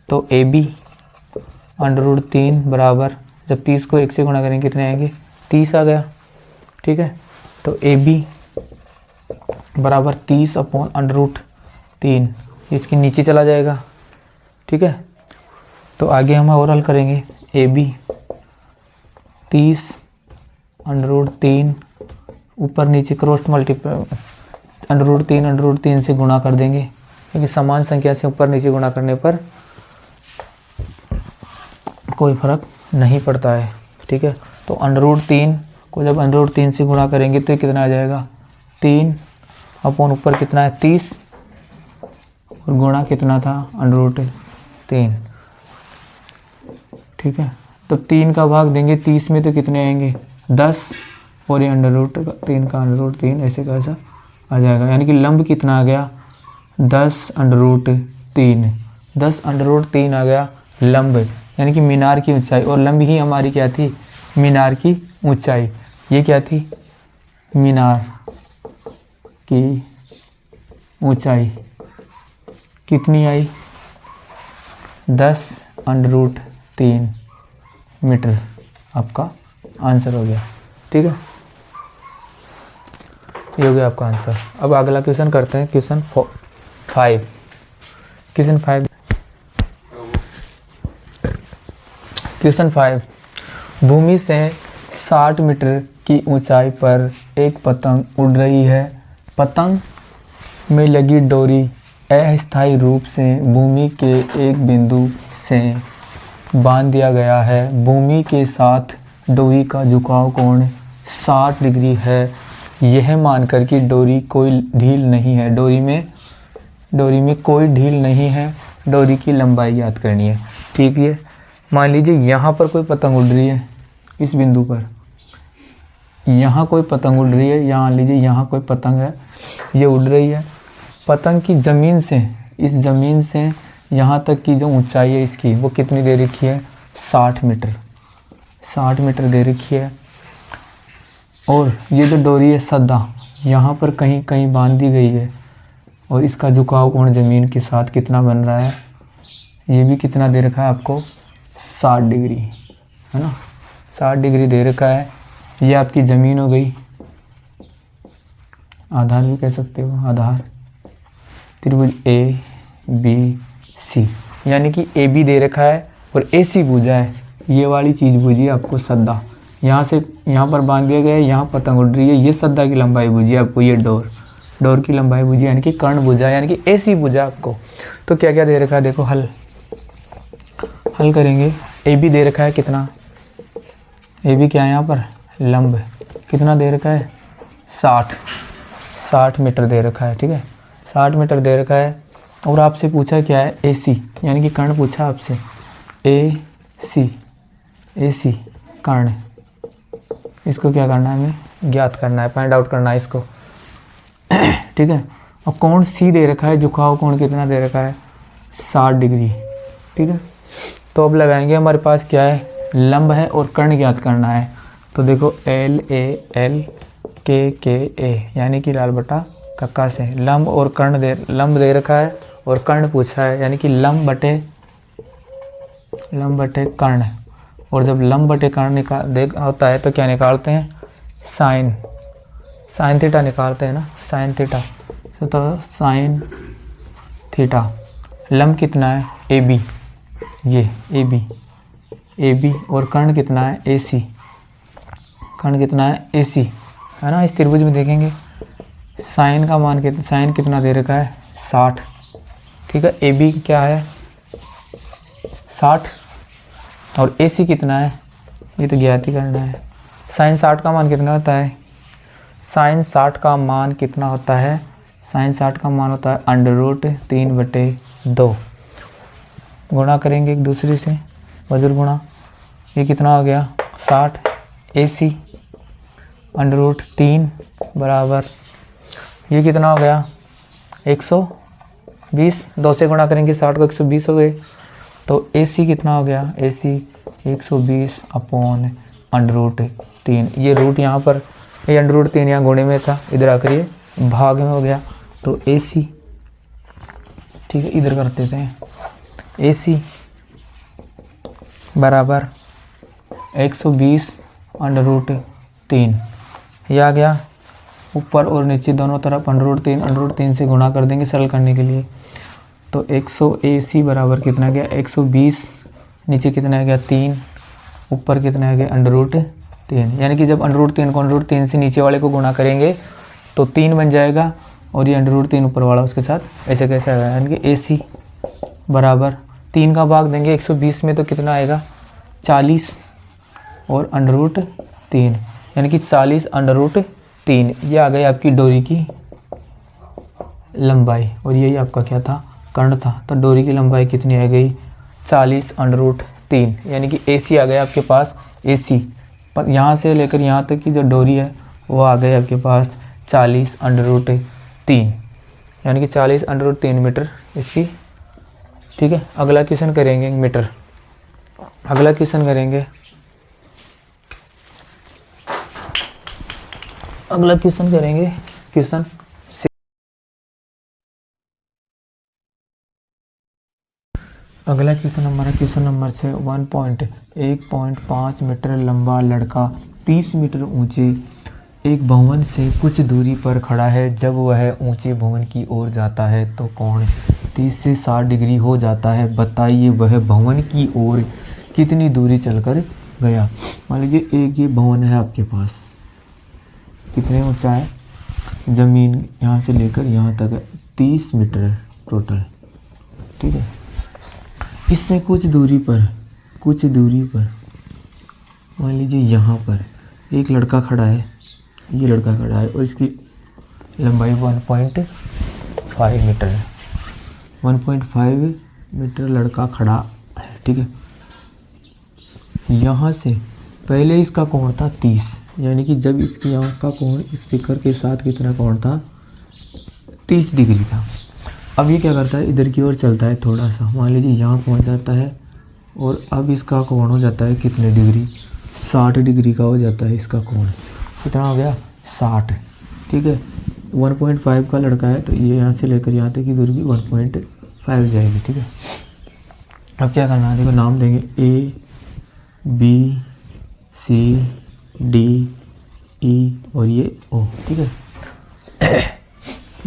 तो AB √3 बराबर, जब 30 को 1 से गुणा करेंगे कितने आएंगे, 30 आ गया, ठीक है। तो AB बराबर 30/√3, इसके नीचे चला जाएगा, ठीक है। तो आगे हम और हल करेंगे। AB 30/√3 ऊपर नीचे क्रॉस मल्टीप्लाई √3 से गुणा कर देंगे, क्योंकि समान संख्या से ऊपर नीचे गुणा करने पर कोई फर्क नहीं पड़ता है, ठीक है। तो √3 को जब √3 से गुणा करेंगे तो कितना आ जाएगा 3 अपॉन ऊपर कितना है 30 और गुणा कितना था √3, ठीक है। तो 3 का भाग देंगे 30 में तो कितने आएंगे 10 और ये √3 का √3 ऐसे कैसा आ जाएगा, यानी कि लंब कितना आ गया 10√3, 10√3 आ गया लंब, यानी कि मीनार की ऊंचाई। और लंब ही हमारी क्या थी, मीनार की ऊंचाई। ये क्या थी, मीनार की ऊंचाई कितनी आई 10√3 मीटर, आपका आंसर हो गया, ठीक है। ये हो गया आपका आंसर। अब अगला क्वेश्चन करते हैं, क्वेश्चन 5। क्वेश्चन 5, भूमि से 60 मीटर की ऊंचाई पर एक पतंग उड़ रही है। पतंग में लगी डोरी अस्थायी रूप से भूमि के एक बिंदु से बांध दिया गया है। भूमि के साथ डोरी का झुकाव कोण 60 डिग्री है। यह मानकर कि डोरी कोई ढील नहीं है, डोरी में कोई ढील नहीं है, डोरी की लंबाई ज्ञात करनी है, ठीक है। मान लीजिए यहाँ पर कोई पतंग उड़ रही है, इस बिंदु पर यहाँ कोई पतंग उड़ रही है, यहाँ लीजिए यहाँ कोई पतंग है, ये उड़ रही है। पतंग की ज़मीन से, इस ज़मीन से यहाँ तक की जो ऊंचाई है इसकी वो कितनी दे रखी है 60 मीटर, 60 मीटर दे रखी है। और ये जो डोरी है सदा यहाँ पर कहीं कहीं बांध दी गई है, और इसका झुकाव कोण ज़मीन के साथ कितना बन रहा है, ये भी कितना दे रखा है आपको 60 डिग्री, है ना, 60 डिग्री दे रखा है। ये आपकी ज़मीन हो गई, आधार भी कह सकते हो, आधार त्रिभुज ABC, यानी कि AB दे रखा है और AC भुजा है, ये वाली चीज़ भुजी आपको सद्दा, यहाँ से यहाँ पर बांध दिया गया है, यहाँ पतंग उड़ रही है, ये सद्दा की लंबाई भुजी आपको, ये डोर की लंबाई भुजी, यानी कि कर्ण भुजा, यानी कि AC भुजा आपको। तो क्या क्या दे रखा है देखो, हल करेंगे। AB दे रखा है कितना, AB क्या है यहाँ पर लंब, कितना दे रखा है 60 मीटर दे रखा है, ठीक है, 60 मीटर दे रखा है। और आपसे पूछा क्या है AC, यानी कि कर्ण पूछा आपसे, AC कर्ण, इसको क्या करना है हमें ज्ञात करना है, फाइंड आउट करना है इसको, ठीक है। और कोण C दे रखा है, झुकाव कोण कितना दे रखा है 60 डिग्री, ठीक है। तो अब लगाएंगे, हमारे पास क्या है लंब है और कर्ण ज्ञात करना है। तो देखो LA LKKA, यानी कि लाल बटा कक्का से लंब और कर्ण लंब दे रखा है और कर्ण पूछा है, यानी कि लंब बटे कर्ण। और जब लंब बटे कर्ण होता है तो क्या निकालते हैं साइन थीटा निकालते हैं ना, साइन थीटा। तो साइन थीटा, लंब कितना है AB, ये AB और कर्ण कितना है AC, कर्ण कितना है AC, है ना। इस त्रिभुज में देखेंगे साइन का मान कितना, साइन कितना दे रखा है 60, ठीक है। AB क्या है 60 और AC कितना है, ये तो ज्ञात ही करना है। साइन 60 का मान कितना होता है, साइन 60 का मान कितना होता है, साइन 60 का मान होता है √3/2। गुणा करेंगे एक दूसरे से, वज्र गुणा, ये कितना हो गया 60, AC √3 बराबर, ये कितना हो गया 120, 2 से गुणा करेंगे 60 को 120 हो गए। तो AC कितना हो गया, AC 120 अपॉन √3। ये रूट यहाँ पर, ये √3 यहाँ गुणे में था, इधर आकर ये भाग में हो गया। तो AC, ठीक है, इधर कर देते हैं, AC बराबर 120 √3। ये आ गया, ऊपर और नीचे दोनों तरफ √3 से गुणा कर देंगे सरल करने के लिए। तो 100 AC बराबर कितना गया 120, नीचे कितना आ गया 3, ऊपर कितना आ गया √3। यानी कि जब √3 को √3 से नीचे वाले को गुणा करेंगे तो 3 बन जाएगा, और ये √3 ऊपर वाला उसके साथ ऐसे कैसे आएगा, यानी कि AC बराबर 3 का भाग देंगे 120 में तो कितना आएगा 40 और √3, यानी कि 40 √3। ये आ गई आपकी डोरी की लंबाई, और यही आपका क्या था, कर्ण था। तो डोरी की लंबाई कितनी आ गई 40 √3, यानी कि AC आ गया आपके पास, AC पर यहाँ से लेकर यहाँ तक की जो डोरी है वो आ गई आपके पास 40 √3, यानी कि 40 √3 मीटर इसकी। ठीक है, अगला क्वेश्चन करेंगे मीटर, अगला क्वेश्चन करेंगे, अगला क्वेश्चन करेंगे क्वेश्चन। अगला क्वेश्चन हमारा क्वेश्चन नंबर 6, 1.5 मीटर लंबा लड़का 30 मीटर ऊंचे एक भवन से कुछ दूरी पर खड़ा है। जब वह ऊंचे भवन की ओर जाता है तो कोण 30 से 60 डिग्री हो जाता है। बताइए वह भवन की ओर कितनी दूरी चलकर गया। मान लीजिए एक ये भवन है आपके पास, कितने ऊंचा है, ज़मीन यहाँ से लेकर यहाँ तक है 30 मीटर है टोटल। ठीक है, इससे कुछ दूरी पर मान लीजिए यहाँ पर एक लड़का खड़ा है, ये लड़का खड़ा है और इसकी लंबाई 1.5 मीटर है। 1.5 मीटर लड़का खड़ा है। ठीक है, यहाँ से पहले इसका कोण था 30, यानी कि जब इसकी यहाँ का कोण इस शिखर के साथ कितना कोण था 30 डिग्री था। अब ये क्या करता है, इधर की ओर चलता है थोड़ा सा, मान लीजिए यहाँ पहुँच जाता है और अब इसका कोण हो जाता है कितने डिग्री, 60 डिग्री का हो जाता है इसका कोण। कितना हो गया 60। ठीक है, 1.5 का लड़का है तो ये यहाँ से लेकर यहाँ तक की दूरी भी 1.5 जाएगी। ठीक है, अब क्या करना है, देखो नाम देंगे A B C D E और ये O। ठीक है,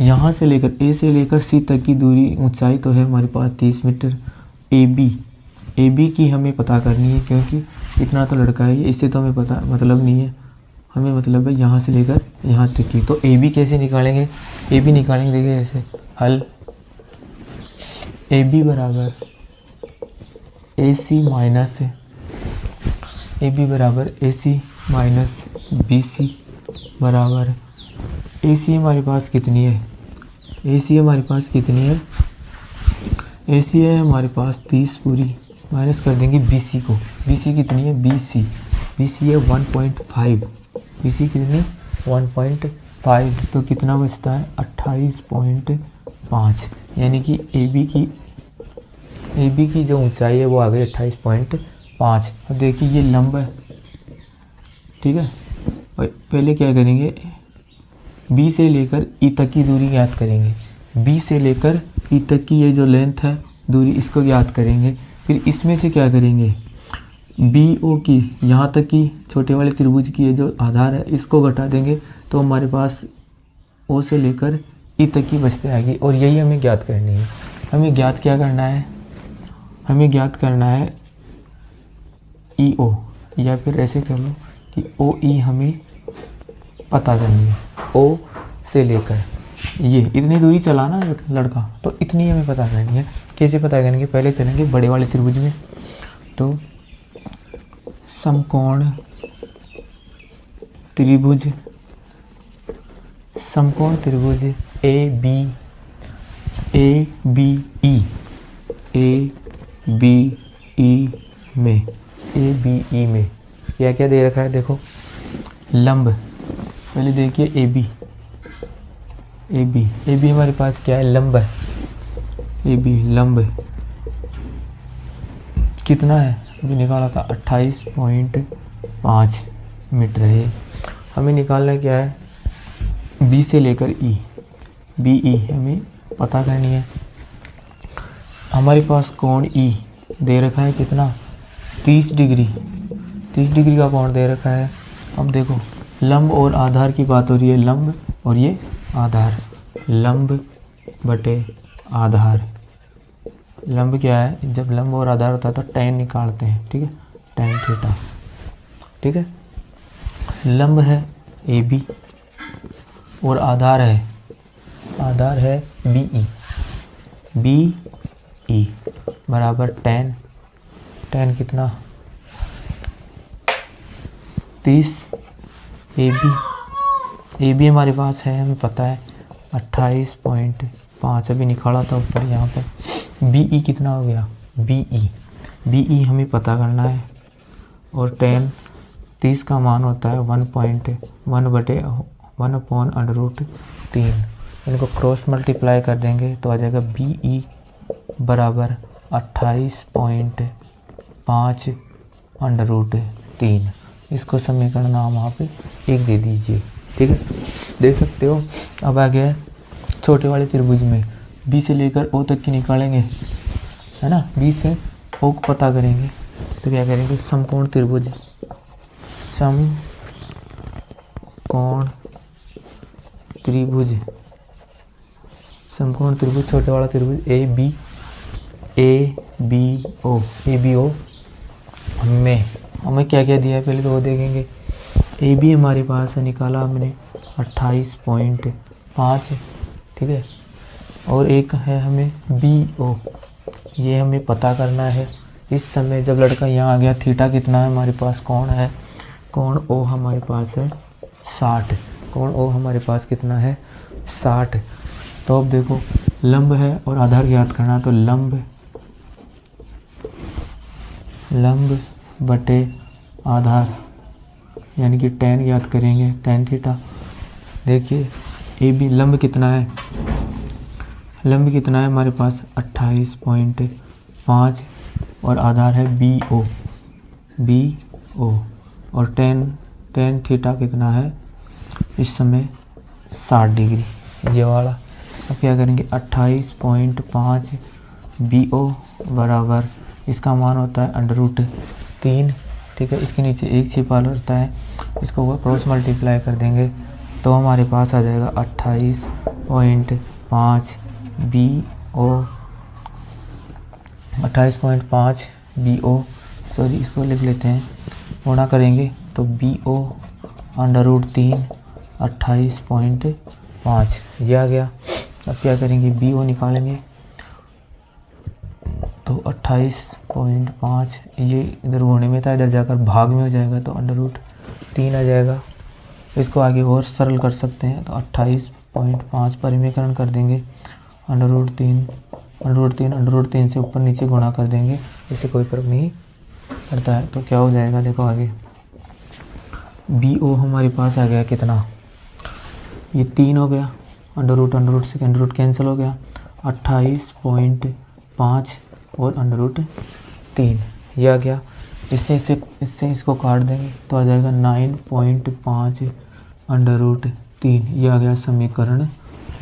यहाँ से लेकर A से लेकर C तक की दूरी ऊंचाई तो है हमारे पास 30 मीटर। AB की हमें पता करनी है, क्योंकि इतना तो लड़का है, इससे तो हमें पता मतलब नहीं है, हमें मतलब है यहाँ से लेकर यहाँ तक की। तो AB कैसे निकालेंगे, AB निकालेंगे, देखिए ऐसे हल, AB बराबर AC माइनस BC बराबर AC हमारे पास कितनी है, AC हमारे पास कितनी है, AC है हमारे पास 30 पूरी, माइनस कर देंगे BC को, BC कितनी है, BC है 1.5, BC कितनी 1.5, तो कितना बचता है 28.5, यानी कि AB की जो ऊंचाई है वो आ गई 28.5। अब देखिए ये लंब है। ठीक है, पहले क्या करेंगे, B से लेकर E तक की दूरी ज्ञात करेंगे, B से लेकर E तक की ये जो लेंथ है दूरी, इसको ज्ञात करेंगे। फिर इसमें से क्या करेंगे, BO की यहाँ तक की छोटे वाले त्रिभुज की ये जो आधार है इसको घटा देंगे, तो हमारे पास O से लेकर E तक की बचते आएगी, और यही हमें ज्ञात करनी है। हमें ज्ञात क्या करना है, हमें ज्ञात करना है EO, या फिर ऐसे कर लो कि OE हमें पता करनी है। O से लेकर ये इतनी दूरी चलाना है लड़का, तो इतनी हमें पता करनी है। कैसे पता करेंगे, पहले चलेंगे बड़े वाले त्रिभुज में, तो समकोण त्रिभुज ABE में क्या क्या दे रखा है, देखो लंब पहले देखिए ए बी, ए बी हमारे पास क्या है, लंब है। ए बी लंब कितना है, अभी निकाला था 28.5 मीटर है। हमें निकालना क्या है, बी से लेकर ई, बी ई हमें पता करनी है। हमारे पास कोण ई दे रखा है कितना, 30 डिग्री, 30 डिग्री का कोण दे रखा है। अब देखो लंब और आधार की बात हो रही है, लंब और ये आधार, लंब बटे आधार। लंब क्या है, जब लंब और आधार होता है तो tan निकालते हैं, ठीक है, tan थीटा, ठीक है। लंब है ए बी और आधार है बी ई बराबर tan कितना 30, ए बी हमारे पास है, हमें पता है 28.5, अभी निकाला था ऊपर यहाँ पर। बी ई कितना हो गया, बी ई हमें पता करना है, और tan 30 का मान होता है 1/1/3। इनको क्रॉस मल्टीप्लाई कर देंगे तो आ जाएगा बी ई बराबर 28.5/3। इसको समीकरण नाम वहाँ पे 1 दे दीजिए, ठीक है, देख सकते हो। अब आ गया छोटे वाले त्रिभुज में, बी से लेकर ओ तक की निकालेंगे, है ना, बी से ओ को पता करेंगे तो क्या करेंगे, समकोण त्रिभुज छोटे वाला त्रिभुज ए बी ओ में हमें क्या क्या दिया है पहले तो वो देखेंगे। ए बी हमारे पास है, निकाला हमने 28.5, ठीक है, और एक है हमें बी ओ, ये हमें पता करना है। इस समय जब लड़का यहाँ आ गया, थीटा कितना है हमारे पास, कोण ओ हमारे पास है 60, कोण ओ हमारे पास कितना है 60। तो अब देखो लंब है और आधार ज्ञात करना, तो लंब बटे आधार यानी कि tan ज्ञात करेंगे, tan थीटा। देखिए ए बी लंब कितना है हमारे पास 28.5 और आधार है बी ओ और tan थीटा कितना है इस समय 60 डिग्री, ये वाला। अब क्या करेंगे, 28.5 बी ओ बराबर, इसका मान होता है √3, ठीक है, इसके नीचे एक छिपा रहता है, इसको क्रॉस मल्टीप्लाई कर देंगे तो हमारे पास आ जाएगा 28.5 बी ओ, सॉरी इसको लिख लेते हैं, गुणा करेंगे तो बी ओ √3 28.5, ये आ गया। अब क्या करेंगे, बी ओ निकालेंगे तो 28.5, ये इधर गुणे में था, इधर जाकर भाग में हो जाएगा तो √3 आ जाएगा। इसको आगे और सरल कर सकते हैं तो 28.5 परिमेकरण कर देंगे, √3 से ऊपर नीचे गुणा कर देंगे, इससे कोई फर्क नहीं पड़ता है। तो क्या हो जाएगा, देखो आगे बी ओ हमारे पास आ गया कितना, ये 3 हो गया, √√ से √ कैंसिल हो गया, 28.5 और √3 ये आ गया। इससे इसको काट देंगे तो आ जाएगा 9.5 √3, ये आ गया समीकरण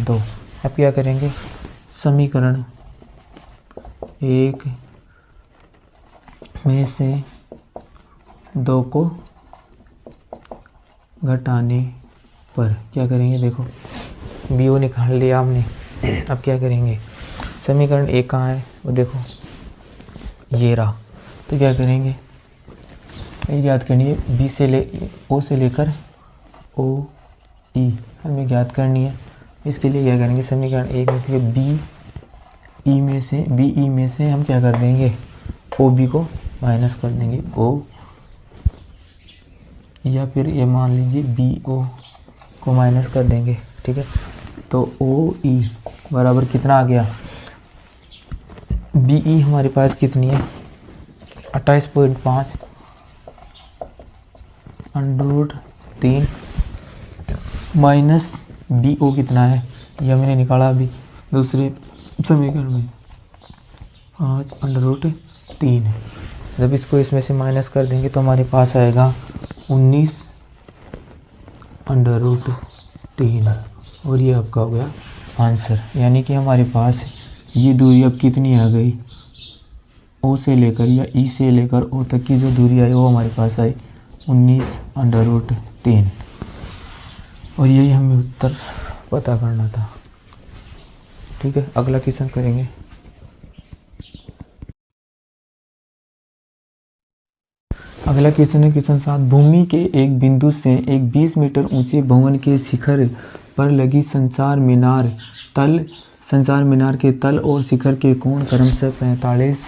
2। अब क्या करेंगे, समीकरण 1 में से 2 को घटाने पर क्या करेंगे, देखो बी ओ निकाल लिया हमने। अब क्या करेंगे, समीकरण 1 कहाँ है वो देखो, ये रहा। तो क्या करेंगे, याद करनी है, ओ से लेकर ओ ई हमें ज्ञात करनी है। इसके लिए क्या करेंगे, समीकरण 1 में से बी ई में से हम क्या कर देंगे, ओ बी को माइनस कर देंगे, ओ, या फिर ये मान लीजिए बी ओ को माइनस कर देंगे, ठीक है। तो ओ ई बराबर कितना आ गया, बी ई हमारे पास कितनी है 28.5 √3 माइनस बी ओ कितना है, यह मैंने निकाला अभी दूसरे समीकरण में, 5√3 है। जब इसको इसमें से माइनस कर देंगे तो हमारे पास आएगा 19√3 और ये आपका हो गया आंसर। यानी कि हमारे पास ये दूरी अब कितनी आ गई, ओ से लेकर या ई से लेकर ओ तक की जो दूरी आई वो हमारे पास आई 19√3 और यही हमें उत्तर पता करना था। ठीक है, अगला क्वेश्चन करेंगे। अगला क्वेश्चन है क्वेश्चन 7। भूमि के एक बिंदु से एक 20 मीटर ऊंचे भवन के शिखर पर लगी संचार मीनार के तल और शिखर के कोण क्रमशः 45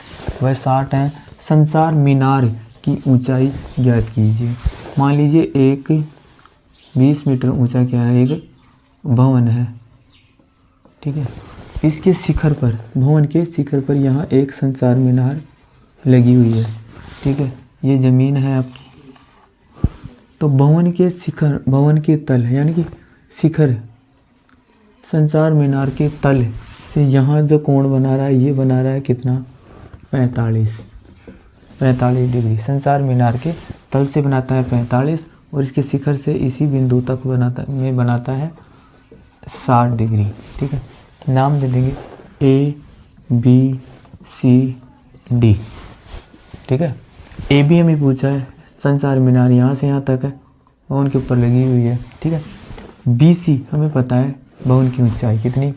व 60 हैं। संचार मीनार की ऊंचाई ज्ञात कीजिए। मान लीजिए एक 20 मीटर ऊंचा क्या है, एक भवन है। ठीक है, इसके शिखर पर, भवन के शिखर पर यहाँ एक संचार मीनार लगी हुई है। ठीक है, ये ज़मीन है आपकी। तो भवन के शिखर, भवन के तल यानी कि शिखर संचार मीनार के तल से यहाँ जो कोण बना रहा है, ये बना रहा है कितना, 45 डिग्री। संचार मीनार के तल से बनाता है 45 और इसके शिखर से इसी बिंदु तक बनाता है 60 डिग्री। ठीक है, नाम दे देंगे ए बी सी डी। ठीक है, ए बी हमें पूछा है, संचार मीनार यहाँ से यहाँ तक है, भवन के ऊपर लगी हुई है। ठीक है, बी सी हमें पता है भवन की ऊंचाई कितनी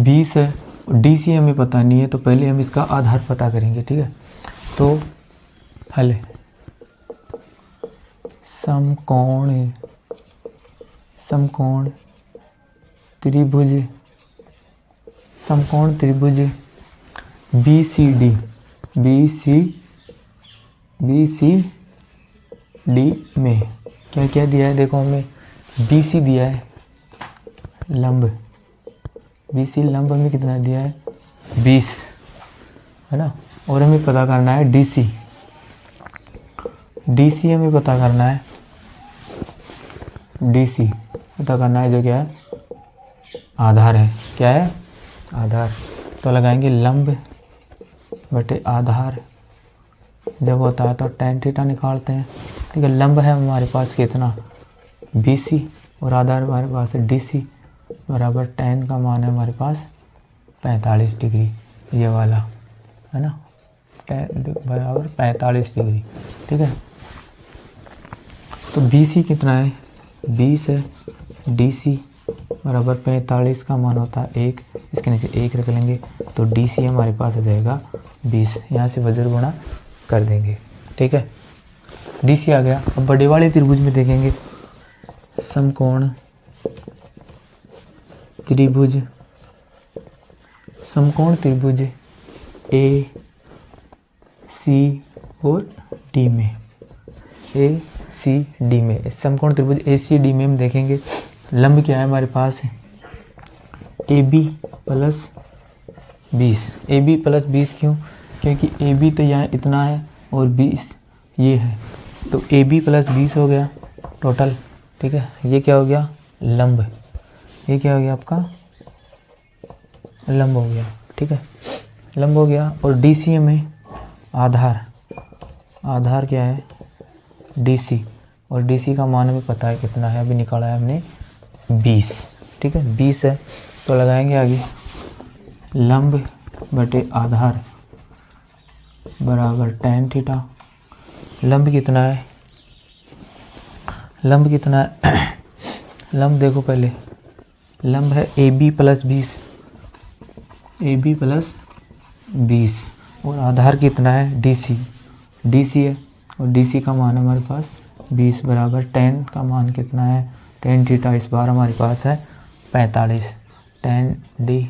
20 है। डी सी हमें पता नहीं है, तो पहले हम इसका आधार पता करेंगे। ठीक है, तो हल समकोण त्रिभुज बी सी डी में क्या क्या दिया है, देखो हमें बी सी दिया है लंब, बी सी लंब हमें कितना दिया है 20 है ना। और हमें पता करना है डी सी हमें पता करना है, जो क्या है आधार है। क्या है, आधार। तो लगाएंगे लंब बटे आधार, जब होता है तो tan थीटा निकालते हैं। ठीक है, लंब है हमारे पास कितना BC और आधार हमारे पास है DC बराबर tan का मान है हमारे पास 45 डिग्री, ये वाला है ना, tan बराबर 45 डिग्री। ठीक है, तो BC कितना है 20 है, DC बराबर 45 का मान होता है 1, इसके नीचे 1 रख लेंगे तो DC हमारे पास आ जाएगा 20, यहाँ से वज्र गुणा कर देंगे। ठीक है, DC आ गया। अब बड़े वाले त्रिभुज में देखेंगे, समकोण त्रिभुज A C और D में, ACD में, समकोण त्रिभुज ACD में हम देखेंगे लंब क्या है हमारे पास AB प्लस 20 क्यों, क्योंकि AB तो यहाँ इतना है और 20 ये है, तो AB प्लस 20 हो गया टोटल। ठीक है, ये क्या हो गया लंब, ये क्या हो गया आपका लंब हो गया। ठीक है, लंब हो गया। और DC में आधार क्या है DC, और DC का मान हमें पता है कितना है, अभी निकाला है हमने 20। ठीक है, 20 है तो लगाएंगे आगे लंब बटे आधार बराबर tan थीटा। लंब कितना है, लंब देखो पहले, लंब है AB प्लस 20 और आधार कितना है DC है, और DC का मान हमारे पास 20 बराबर tan का मान कितना है tan थीटा, इस बार हमारे पास है 45, tan D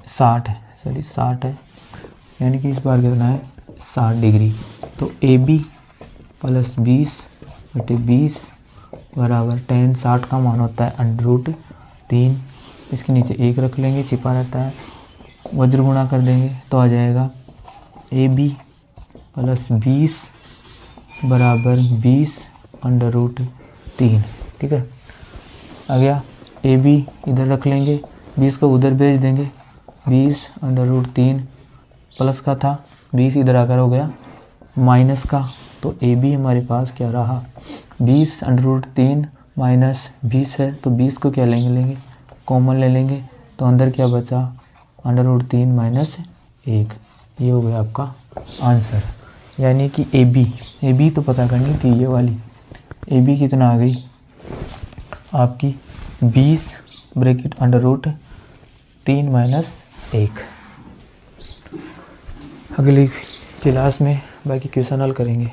60 है, यानी कि इस बार कितना है 60 डिग्री। तो AB प्लस 20 बटे 20 बराबर tan 60 का मान होता है √3, इसके नीचे 1 रख लेंगे, छिपा रहता है, वज्र गुणा कर देंगे तो आ जाएगा AB प्लस 20 बराबर 20 √3। ठीक है। आ गया ए बी इधर रख लेंगे, 20 को उधर भेज देंगे, 20√3 प्लस का था, 20 इधर आकर हो गया माइनस का। तो ए बी हमारे पास क्या रहा, 20√3 माइनस 20 है, तो 20 को क्या लेंगे कॉमन ले लेंगे, तो अंदर क्या बचा √3 माइनस 1। ये हो गया आपका आंसर। यानी कि ए बी तो पता करनी थी, ये वाली ए बी कितना आ गई आपकी 20 ब्रैकेट √3 माइनस 1। अगली क्लास में बाकी क्वेश्चन हल करेंगे।